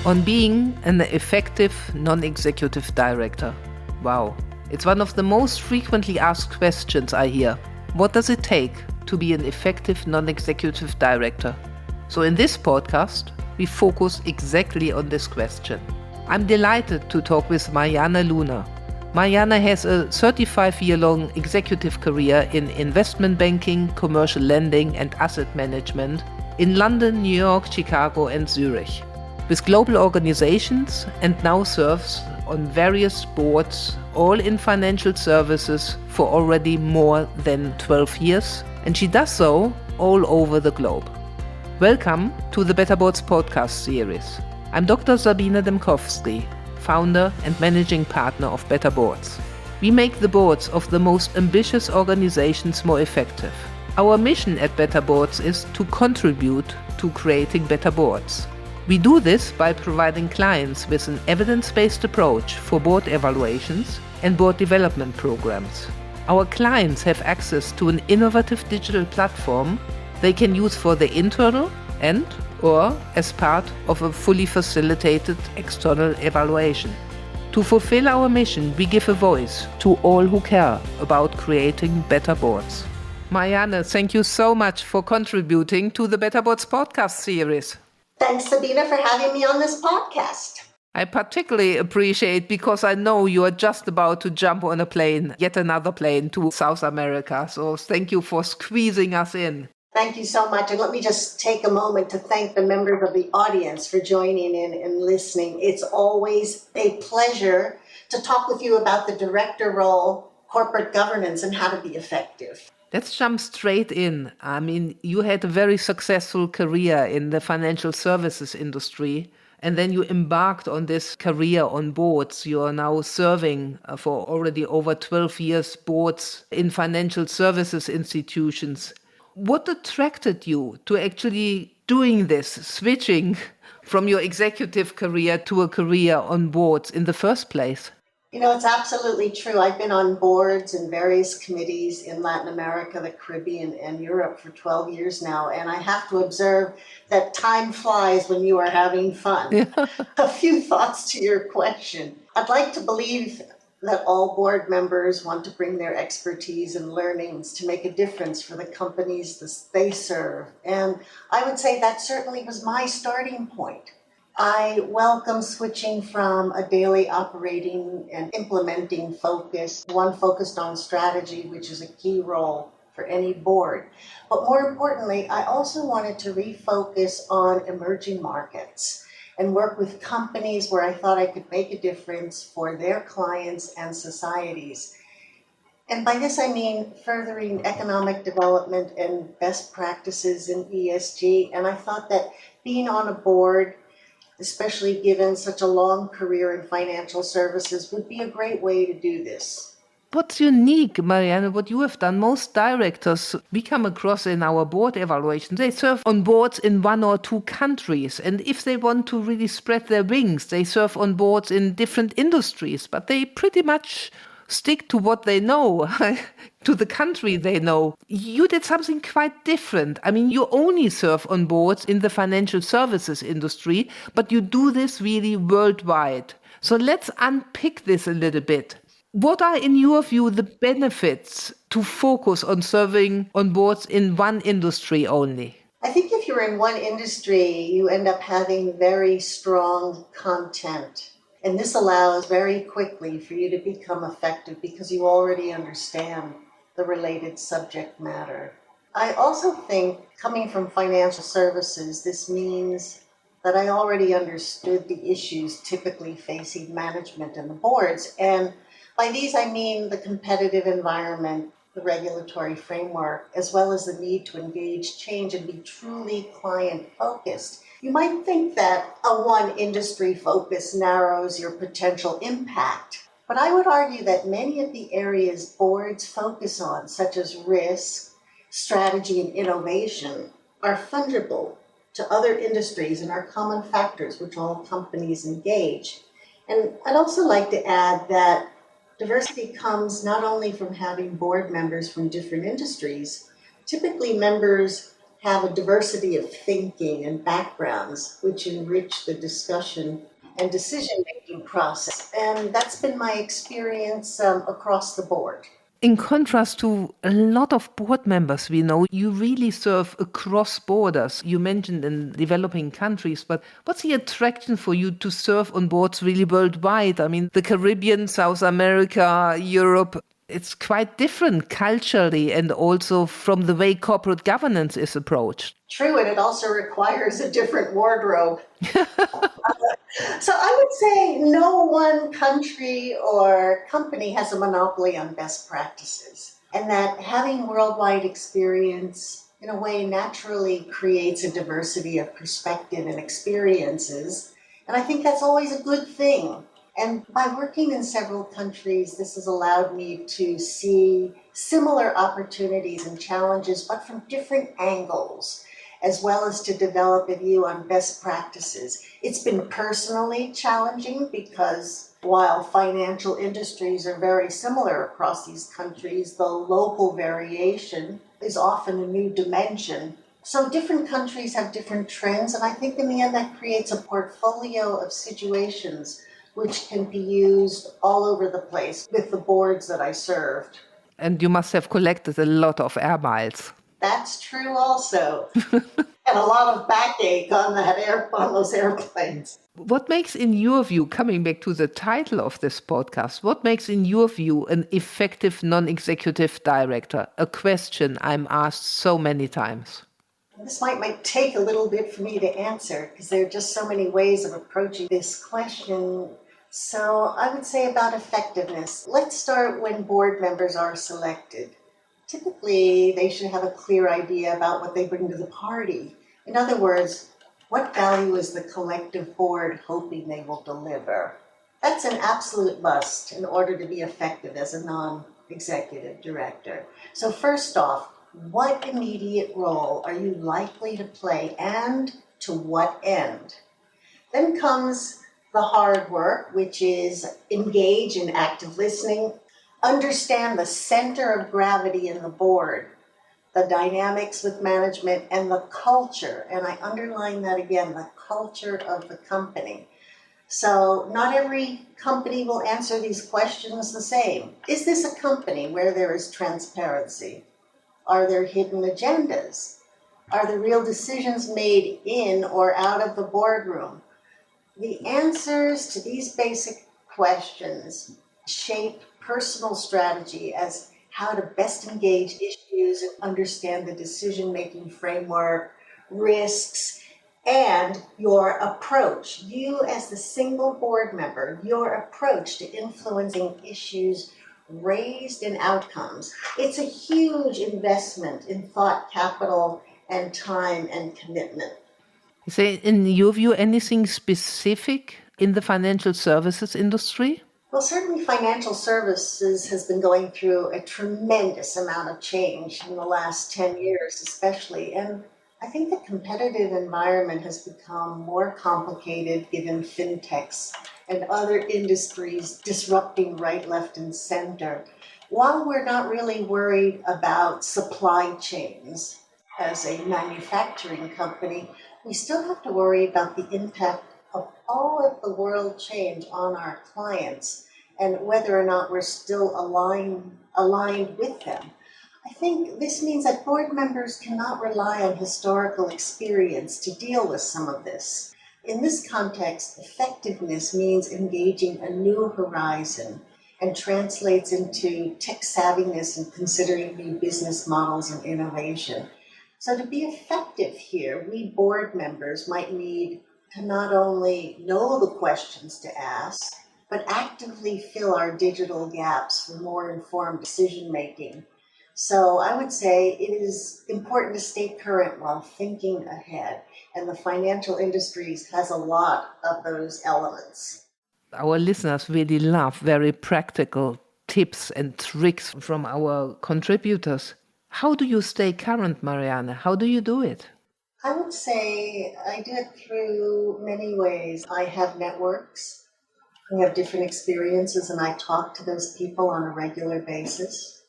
on being an effective non-executive director. Wow, it's one of the most frequently asked questions I hear. What does it take to be an effective non-executive director? So in this podcast, we focus exactly on this question. I'm delighted to talk with Marianne Loner. Marianne has a 35-year-long executive career in investment banking, commercial lending and asset management in London, New York, Chicago and Zurich, with global organizations, and now serves on various boards, all in financial services, for already more than 12 years, and she does so all over the globe. Welcome to the Better Boards podcast series. I'm Dr. Sabine Dembkowski, founder and managing partner of Better Boards. We make the boards of the most ambitious organizations more effective. Our mission at Better Boards is to contribute to creating better boards. We do this by providing clients with an evidence-based approach for board evaluations and board development programs. Our clients have access to an innovative digital platform they can use for their internal or as part of a fully facilitated external evaluation. To fulfill our mission, we give a voice to all who care about creating better boards. Marianne, thank you so much for contributing to the Better Boards podcast series. Thanks, Sabine, for having me on this podcast. I particularly appreciate because I know you are just about to jump on a plane, yet another plane to South America. So thank you for squeezing us in. Thank you so much. And let me just take a moment to thank the members of the audience for joining in and listening. It's always a pleasure to talk with you about the director role, corporate governance, and how to be effective. Let's jump straight in. I mean, you had a very successful career in the financial services industry, and then you embarked on this career on boards. You are now serving for already over 12 years boards in financial services institutions. What attracted you to actually doing this, switching from your executive career to a career on boards in the first place? You know, it's absolutely true. I've been on boards in various committees in Latin America, the Caribbean, and Europe for 12 years now. And I have to observe that time flies when you are having fun. Yeah. A few thoughts to your question. I'd like to believe that all board members want to bring their expertise and learnings to make a difference for the companies they serve. And I would say that certainly was my starting point. I welcome switching from a daily operating and implementing focus, one focused on strategy, which is a key role for any board. But more importantly, I also wanted to refocus on emerging markets and work with companies where I thought I could make a difference for their clients and societies. And by this, I mean furthering economic development and best practices in ESG. And I thought that being on a board, especially given such a long career in financial services, would be a great way to do this. What's unique, Marianne, what you have done? Most directors we come across in our board evaluations, they serve on boards in one or two countries. And if they want to really spread their wings, they serve on boards in different industries. But they pretty much stick to what they know, to the country they know. You did something quite different. I mean, you only serve on boards in the financial services industry, but you do this really worldwide. So let's unpick this a little bit. What are, in your view, the benefits to focus on serving on boards in one industry only? I think if you're in one industry, you end up having very strong content. And this allows very quickly for you to become effective because you already understand the related subject matter. I also think, coming from financial services, this means that I already understood the issues typically facing management and the boards. And by these, I mean the competitive environment, the regulatory framework, as well as the need to engage change and be truly client-focused. You might think that a one industry focus narrows your potential impact, but I would argue that many of the areas boards focus on, such as risk, strategy, and innovation, are fungible to other industries and are common factors which all companies engage. And I'd also like to add that diversity comes not only from having board members from different industries. Typically, members have a diversity of thinking and backgrounds, which enrich the discussion and decision-making process. And that's been my experience across the board. In contrast to a lot of board members we know, you really serve across borders. You mentioned in developing countries, but what's the attraction for you to serve on boards really worldwide? I mean, the Caribbean, South America, Europe, it's quite different culturally and also from the way corporate governance is approached. True, and it also requires a different wardrobe. So I would say no one country or company has a monopoly on best practices, and that having worldwide experience in a way naturally creates a diversity of perspective and experiences. And I think that's always a good thing. And by working in several countries, this has allowed me to see similar opportunities and challenges, but from different angles, as well as to develop a view on best practices. It's been personally challenging because while financial industries are very similar across these countries, the local variation is often a new dimension. So different countries have different trends, and I think in the end that creates a portfolio of situations which can be used all over the place with the boards that I served. And you must have collected a lot of air miles. That's true also. And a lot of backache on those airplanes. What makes, in your view, coming back to the title of this podcast, what makes, in your view, an effective non-executive director? A question I'm asked so many times. This might take a little bit for me to answer because there are just so many ways of approaching this question. So I would say about effectiveness. Let's start when board members are selected. Typically, they should have a clear idea about what they bring to the party. In other words, what value is the collective board hoping they will deliver? That's an absolute must in order to be effective as a non-executive director. So first off, what immediate role are you likely to play and to what end? Then comes the hard work, which is engage in active listening, understand the center of gravity in the board, the dynamics with management, and the culture. And I underline that again, the culture of the company. So not every company will answer these questions the same. Is this a company where there is transparency? Are there hidden agendas? Are the real decisions made in or out of the boardroom? The answers to these basic questions shape personal strategy as how to best engage issues and understand the decision-making framework, risks, and your approach. You as the single board member, your approach to influencing issues raised in outcomes. It's a huge investment in thought capital and time and commitment. So in your view, anything specific in the financial services industry? Well, certainly financial services has been going through a tremendous amount of change in the last 10 years especially. And I think the competitive environment has become more complicated given fintechs and other industries disrupting right, left, and center. While we're not really worried about supply chains as a manufacturing company, we still have to worry about the impact of all of the world change on our clients and whether or not we're still aligned with them. I think this means that board members cannot rely on historical experience to deal with some of this. In this context, effectiveness means engaging a new horizon and translates into tech savviness and considering new business models and innovation. So to be effective here, we board members might need to not only know the questions to ask, but actively fill our digital gaps for more informed decision-making. So I would say it is important to stay current while thinking ahead, and the financial industries has a lot of those elements. Our listeners really love very practical tips and tricks from our contributors. How do you stay current, Marianne? How do you do it? I would say I do it through many ways. I have networks. I have different experiences, and I talk to those people on a regular basis.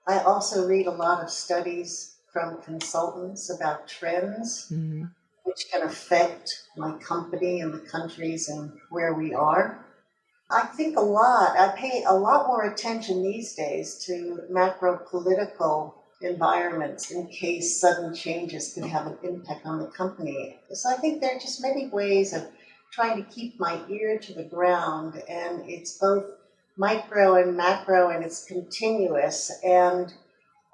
I also read a lot of studies from consultants about trends Mm-hmm. which can affect my company and the countries and where we are. I think a lot. I pay a lot more attention these days to macro political environments in case sudden changes could have an impact on the company. So I think there are just many ways of trying to keep my ear to the ground, and it's both micro and macro, and it's continuous, and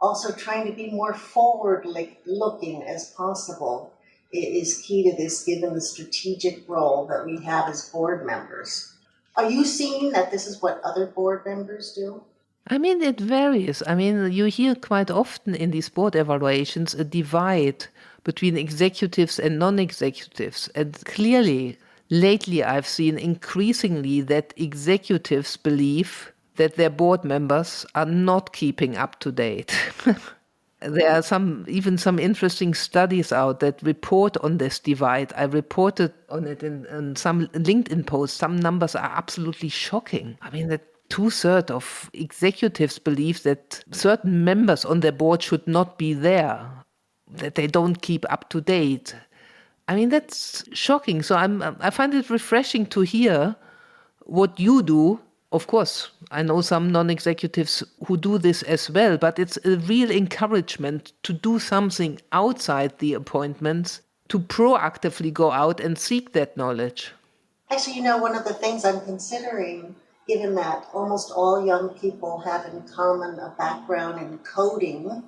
also trying to be more forward looking as possible is key to this, given the strategic role that we have as board members. Are you seeing that this is what other board members do? I mean, it varies. I mean, you hear quite often in these board evaluations a divide between executives and non-executives. And clearly, lately I've seen increasingly that executives believe that their board members are not keeping up to date. There are even some interesting studies out that report on this divide. I reported on it in some LinkedIn posts. Some numbers are absolutely shocking. I mean, that 2/3 of executives believe that certain members on their board should not be there, that they don't keep up to date. I mean, that's shocking. So I find it refreshing to hear what you do. Of course, I know some non-executives who do this as well, but it's a real encouragement to do something outside the appointments, to proactively go out and seek that knowledge. Actually, one of the things I'm considering, given that almost all young people have in common a background in coding,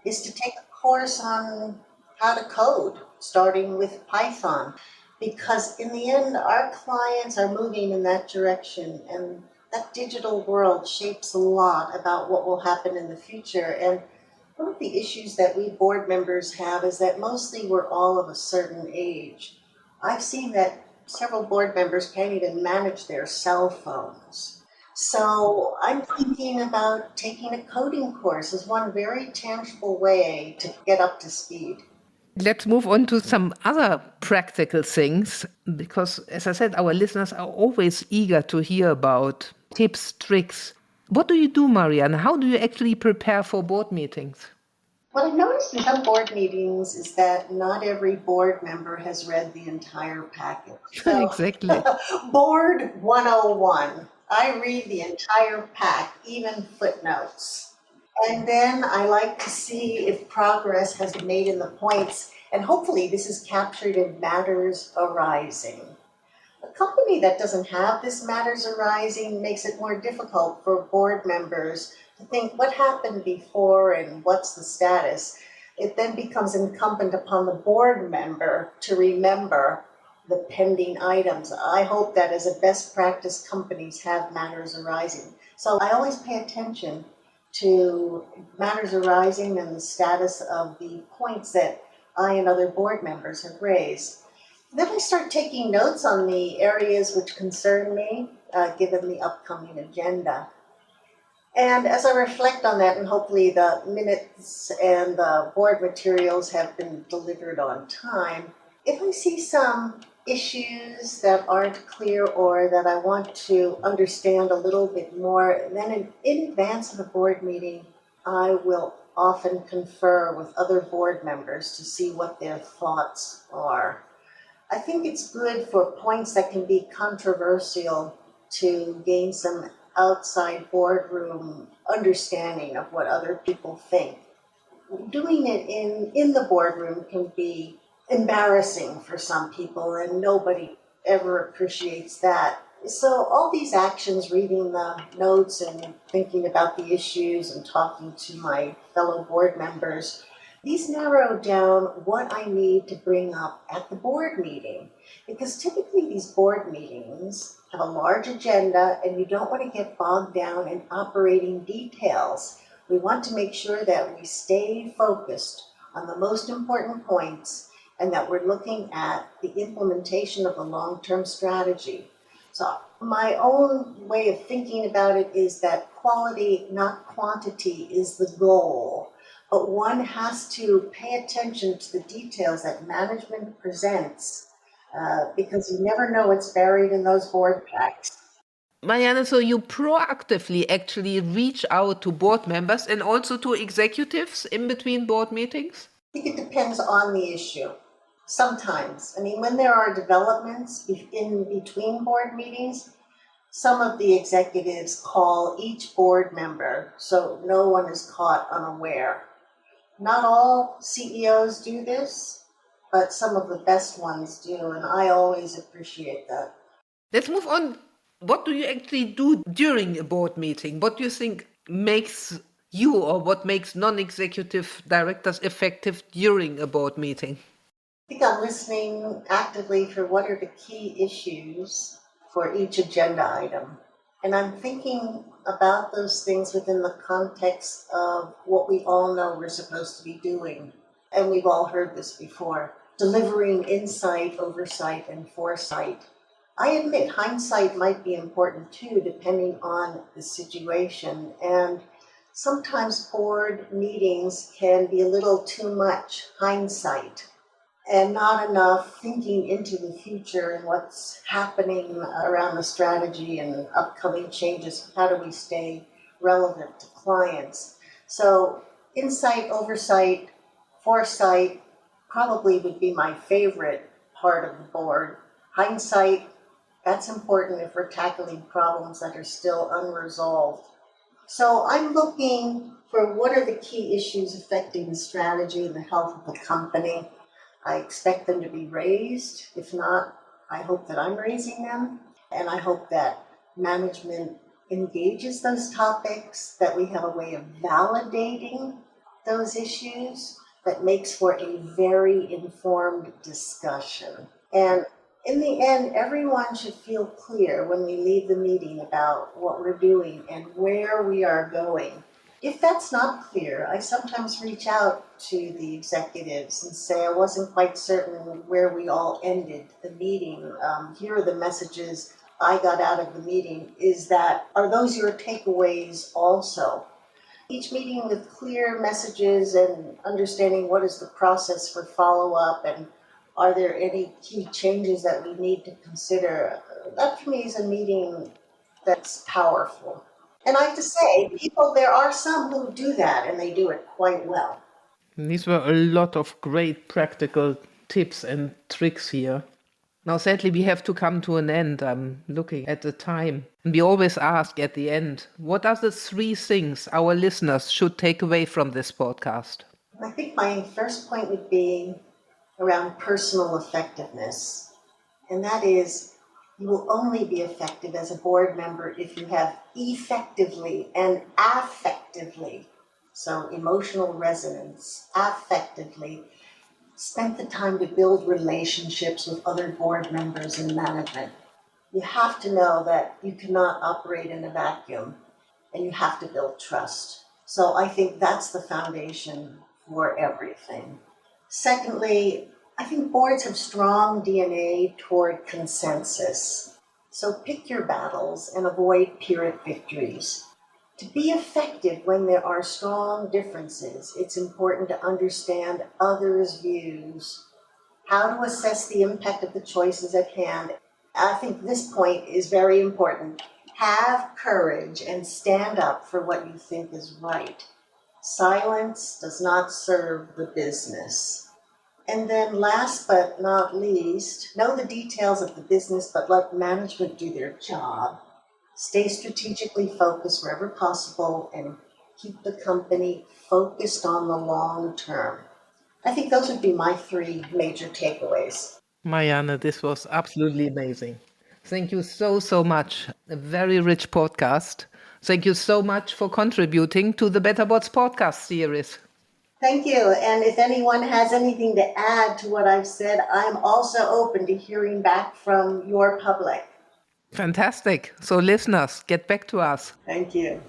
is to take a course on how to code, starting with Python. Because in the end, our clients are moving in that direction, and that digital world shapes a lot about what will happen in the future. And one of the issues that we board members have is that mostly we're all of a certain age. I've seen that several board members can't even manage their cell phones. So I'm thinking about taking a coding course as one very tangible way to get up to speed. Let's move on to some other practical things, because, as I said, our listeners are always eager to hear about tips, tricks. What do you do, Marianne? How do you actually prepare for board meetings? What I've noticed in some board meetings is that not every board member has read the entire packet. So, Exactly. Board 101, I read the entire pack, even footnotes. And then I like to see if progress has been made in the points, and hopefully this is captured in matters arising. A company that doesn't have this matters arising makes it more difficult for board members to think what happened before and what's the status. It then becomes incumbent upon the board member to remember the pending items. I hope that as a best practice, companies have matters arising. So I always pay attention to matters arising and the status of the points that I and other board members have raised. Then I start taking notes on the areas which concern me, given the upcoming agenda. And as I reflect on that, and hopefully the minutes and the board materials have been delivered on time, if I see some issues that aren't clear or that I want to understand a little bit more, then in advance of the board meeting, I will often confer with other board members to see what their thoughts are. I think it's good for points that can be controversial to gain some outside boardroom understanding of what other people think. Doing it in the boardroom can be embarrassing for some people, and nobody ever appreciates that. So all these actions, reading the notes and thinking about the issues and talking to my fellow board members, these narrow down what I need to bring up at the board meeting, because typically these board meetings have a large agenda and you don't want to get bogged down in operating details. We want to make sure that we stay focused on the most important points and that we're looking at the implementation of the long-term strategy. So my own way of thinking about it is that quality, not quantity, is the goal. But one has to pay attention to the details that management presents because you never know what's buried in those board packs. Marianne, so you proactively actually reach out to board members and also to executives in between board meetings? I think it depends on the issue. Sometimes, when there are developments in between board meetings, some of the executives call each board member so no one is caught unaware. Not all CEOs do this, but some of the best ones do, and I always appreciate that. Let's move on. What do you actually do during a board meeting? What do you think makes you or what makes non-executive directors effective during a board meeting? I think I'm listening actively for what are the key issues for each agenda item. And I'm thinking about those things within the context of what we all know we're supposed to be doing. And we've all heard this before, delivering insight, oversight, and foresight. I admit hindsight might be important too, depending on the situation. And sometimes board meetings can be a little too much hindsight and not enough thinking into the future and what's happening around the strategy and upcoming changes. How do we stay relevant to clients? So insight, oversight, foresight probably would be my favorite part of the board. Hindsight, that's important if we're tackling problems that are still unresolved. So I'm looking for what are the key issues affecting the strategy and the health of the company. I expect them to be raised. If not, I hope that I'm raising them. And I hope that management engages those topics, that we have a way of validating those issues that makes for a very informed discussion. And in the end, everyone should feel clear when we leave the meeting about what we're doing and where we are going. If that's not clear, I sometimes reach out to the executives and say I wasn't quite certain where we all ended the meeting. Here are the messages I got out of the meeting. Are those your takeaways also? Each meeting with clear messages and understanding what is the process for follow-up and are there any key changes that we need to consider? That for me is a meeting that's powerful. And I have to say, there are some who do that and they do it quite well. These were a lot of great practical tips and tricks here. Now, sadly, we have to come to an end. I'm looking at the time. And we always ask at the end, what are the 3 things our listeners should take away from this podcast? I think my first point would be around personal effectiveness. And that is, you will only be effective as a board member if you have effectively and affectively, so emotional resonance, affectively, spent the time to build relationships with other board members and management. You have to know that you cannot operate in a vacuum and you have to build trust. So I think that's the foundation for everything. Secondly, I think boards have strong DNA toward consensus. So pick your battles and avoid Pyrrhic victories. To be effective when there are strong differences, it's important to understand others' views, how to assess the impact of the choices at hand. I think this point is very important. Have courage and stand up for what you think is right. Silence does not serve the business. And then last but not least, know the details of the business, but let management do their job. Stay strategically focused wherever possible and keep the company focused on the long term. I think those would be my 3 major takeaways. Marianne, this was absolutely amazing. Thank you so much. A very rich podcast. Thank you so much for contributing to the Better Bots podcast series. Thank you. And if anyone has anything to add to what I've said, I'm also open to hearing back from your public. Fantastic. So listeners, get back to us. Thank you.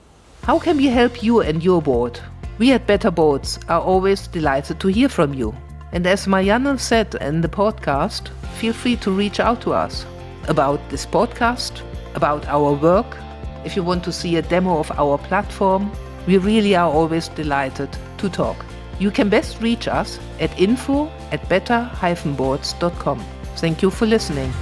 How can we help you and your board? We at Better Boats are always delighted to hear from you. And as Marianne said in the podcast, feel free to reach out to us about this podcast, about our work. If you want to see a demo of our platform, we really are always delighted to talk. You can best reach us at info@better-boards.com. Thank you for listening.